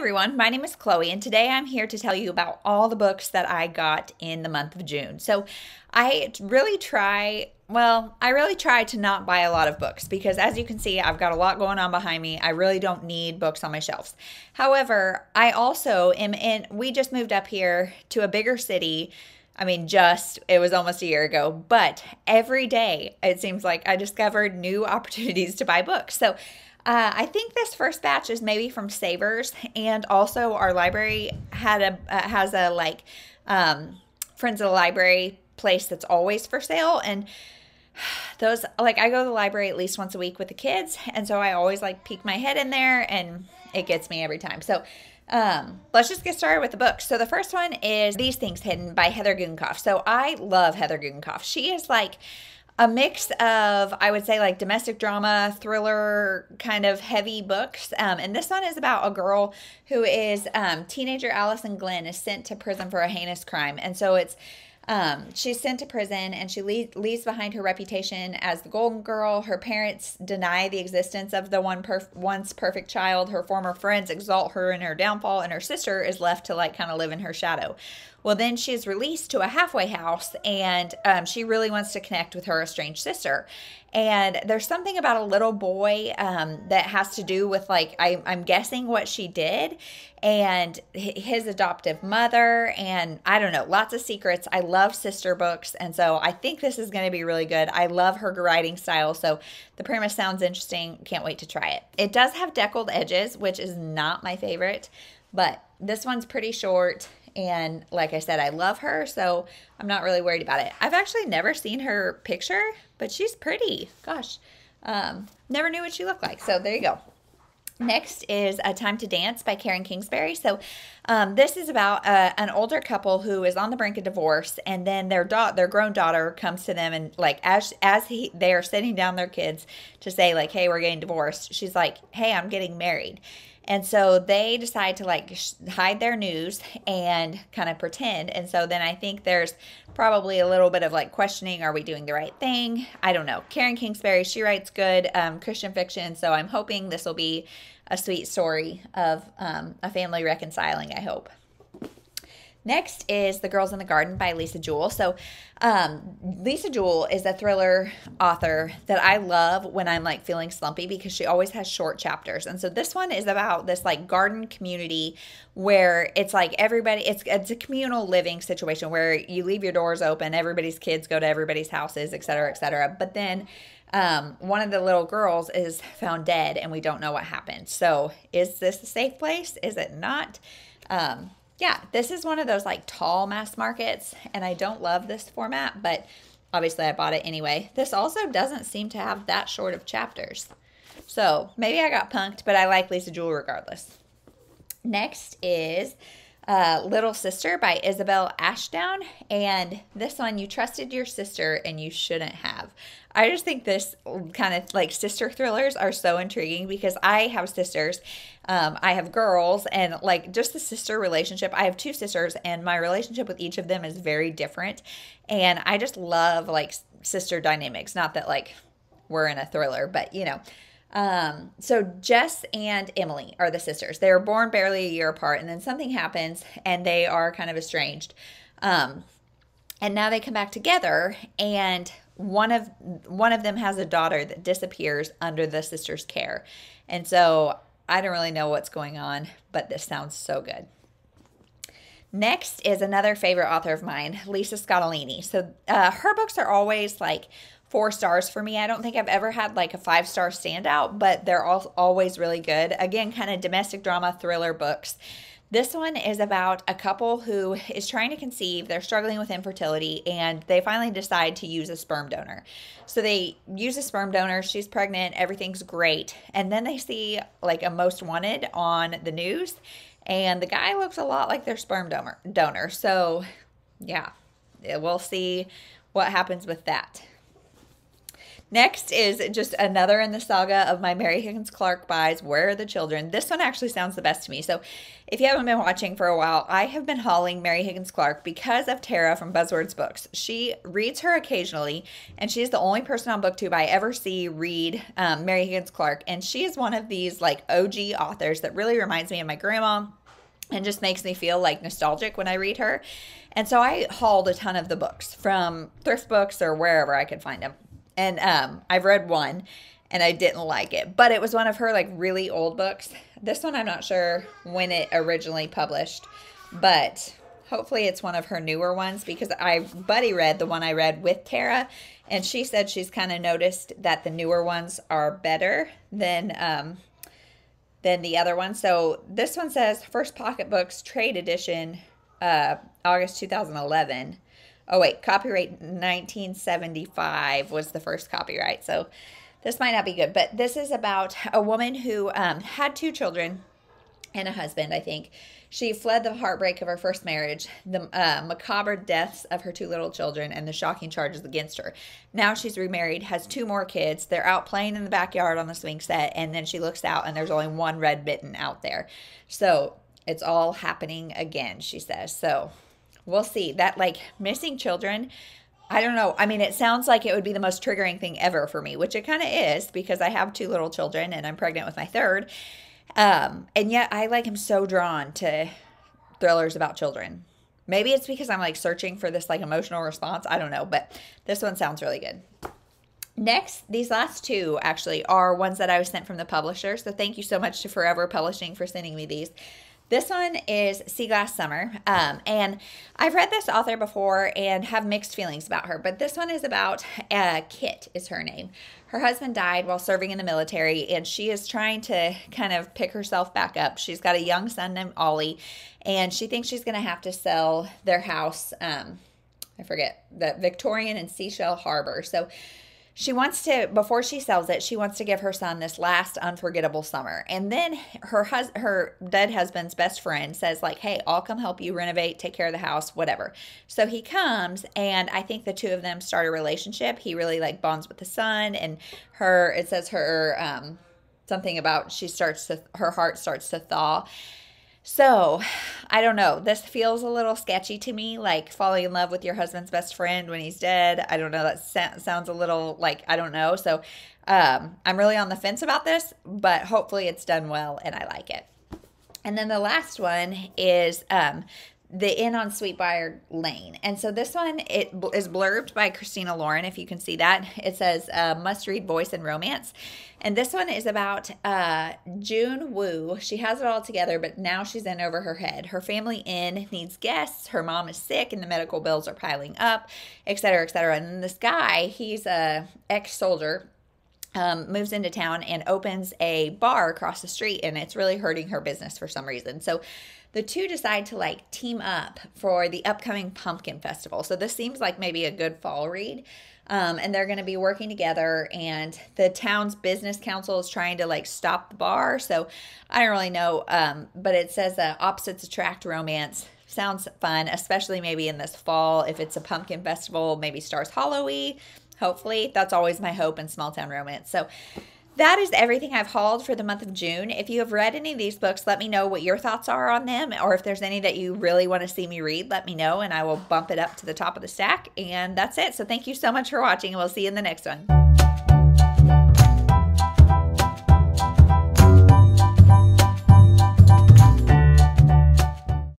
everyone, my name is Chloe, and today I'm here to tell you about all the books that I got in the month of June. So I really try to not buy a lot of books because, as you can see, I've got a lot going on behind me. I really don't need books on my shelves. However, I also we just moved up here to a bigger city. It was almost a year ago, but every day it seems like I discovered new opportunities to buy books. So I think this first batch is maybe from Savers, and also our library has a Friends of the Library place that's always for sale, and those, I go to the library at least once a week with the kids, and so I always peek my head in there, and it gets me every time. So let's just get started with the book. So the first one is These Things Hidden by Heather Gudenkauf. So I love Heather Gudenkauf. She is a mix of, I would say, domestic drama, thriller, kind of heavy books. And this one is about a girl who is, teenager Allison Glenn is sent to prison for a heinous crime. And so she's sent to prison, and she leaves behind her reputation as the golden girl. Her parents deny the existence of the once perfect child. Her former friends exalt her in her downfall, and her sister is left to kind of live in her shadow. Well, then she is released to a halfway house, and she really wants to connect with her estranged sister. And there's something about a little boy that has to do with, I'm guessing what she did, and his adoptive mother, and I don't know, lots of secrets. I love sister books, and so I think this is going to be really good. I love her writing style, so the premise sounds interesting. Can't wait to try it. It does have deckled edges, which is not my favorite, but this one's pretty short. And like I said, I love her, so I'm not really worried about it. I've actually never seen her picture, but she's pretty. Gosh, never knew what she looked like. So there you go. Next is A Time to Dance by Kingsbury. So this is about an older couple who is on the brink of divorce, and then their grown daughter comes to them, and they are sitting down their kids to say hey, we're getting divorced. She's like, hey, I'm getting married. And so they decide to hide their news and kind of pretend. And so then I think there's probably a little bit of questioning, are we doing the right thing? I don't know. Kingsbury, she writes good Christian fiction. So I'm hoping this will be a sweet story of a family reconciling, I hope. Next is The Girls in the Garden by Lisa Jewell. So Lisa Jewell is a thriller author that I love when I'm feeling slumpy, because she always has short chapters. And so this one is about this garden community where it's everybody, it's a communal living situation where you leave your doors open, everybody's kids go to everybody's houses, et cetera, et cetera. But then one of the little girls is found dead, and we don't know what happened. So is this a safe place? Is it not? Yeah, this is one of those tall mass markets, and I don't love this format, but obviously I bought it anyway. This also doesn't seem to have that short of chapters. So maybe I got punked, but I like Lisa Jewell regardless. Next is Little Sister by Isabel Ashdown, and this one, you trusted your sister and you shouldn't have. I just think this kind of sister thrillers are so intriguing because I have sisters, I have girls, and just the sister relationship. I have two sisters, and my relationship with each of them is very different, and I just love sister dynamics. Not that we're in a thriller, but you know. So Jess and Emily are the sisters. They were born barely a year apart, and then something happens and they are kind of estranged. And now they come back together, and one of them has a daughter that disappears under the sister's care. And so I don't really know what's going on, but this sounds so good. Next is another favorite author of mine, Lisa Scottoline. So her books are always 4 stars for me. I don't think I've ever had a 5-star standout, but they're always really good. Again, kind of domestic drama thriller books. This one is about a couple who is trying to conceive. They're struggling with infertility, and they finally decide to use a sperm donor. So they use a sperm donor. She's pregnant. Everything's great. And then they see a most wanted on the news, and the guy looks a lot like their sperm donor. So yeah, we'll see what happens with that. Next is just another in the saga of my Mary Higgins Clark buys, Where Are the Children? This one actually sounds the best to me. So if you haven't been watching for a while, I have been hauling Mary Higgins Clark because of Tara from Buzzwords Books. She reads her occasionally, and she's the only person on BookTube I ever see read Mary Higgins Clark. And she is one of these like OG authors that really reminds me of my grandma and just makes me feel like nostalgic when I read her. And so I hauled a ton of the books from thrift books or wherever I could find them. And I've read one and I didn't like it, but it was one of her like really old books. This one I'm not sure when it originally published, but hopefully it's one of her newer ones, because Buddy read the one I read with Tara, and she said she's kind of noticed that the newer ones are better than the other one. So this one says First Pocketbooks Trade Edition, August 2011. Oh, wait, copyright 1975 was the first copyright. So this might not be good. But this is about a woman who had 2 children and a husband, I think. She fled the heartbreak of her first marriage, the macabre deaths of her 2 little children, and the shocking charges against her. Now she's remarried, has 2 more kids. They're out playing in the backyard on the swing set, and then she looks out, and there's only one red mitten out there. So it's all happening again, she says. So we'll see. That, like, missing children, I don't know. I mean, it sounds like it would be the most triggering thing ever for me, which it kind of is, because I have 2 little children and I'm pregnant with my 3rd. And yet I like am so drawn to thrillers about children. Maybe it's because I'm like searching for this like emotional response. I don't know, but this one sounds really good. Next, these last 2 actually are ones that I was sent from the publisher. So thank you so much to Forever Publishing for sending me these. This one is Sea Glass Summer, and I've read this author before and have mixed feelings about her, but this one is about Kit is her name. Her husband died while serving in the military, and she is trying to kind of pick herself back up. She's got a young son named Ollie, and she thinks she's going to have to sell their house, I forget, the Victorian and Seashell Harbor. So she wants to, before she sells it, she wants to give her son this last unforgettable summer. And then her dead husband's best friend says like, hey, I'll come help you renovate, take care of the house, whatever. So he comes, and I think the 2 of them start a relationship. He really like bonds with the son, and it says her, something about her heart starts to thaw. So, I don't know. This feels a little sketchy to me, like falling in love with your husband's best friend when he's dead. I don't know. That sounds a little like, I don't know. So, I'm really on the fence about this, but hopefully it's done well and I like it. And then the last one is The Inn on Sweetwire Lane. And so this one, it is blurbed by Christina Lauren, if you can see that. It says, must-read voice and romance. And this one is about June Woo. She has it all together, but now she's in over her head. Her family inn needs guests. Her mom is sick, and the medical bills are piling up, et cetera, et cetera. And then this guy, he's a ex-soldier, moves into town and opens a bar across the street, and it's really hurting her business for some reason. So the 2 decide to like team up for the upcoming pumpkin festival. So this seems like maybe a good fall read. And they're going to be working together, and the town's business council is trying to like stop the bar. So I don't really know. But it says opposites attract romance. Sounds fun, especially maybe in this fall. If it's a pumpkin festival, maybe Stars Hollow-y. Hopefully, that's always my hope in small town romance. So that is everything I've hauled for the month of June. If you have read any of these books, let me know what your thoughts are on them, or if there's any that you really want to see me read, let me know, and I will bump it up to the top of the stack. And that's it. So thank you so much for watching, and we'll see you in the next one.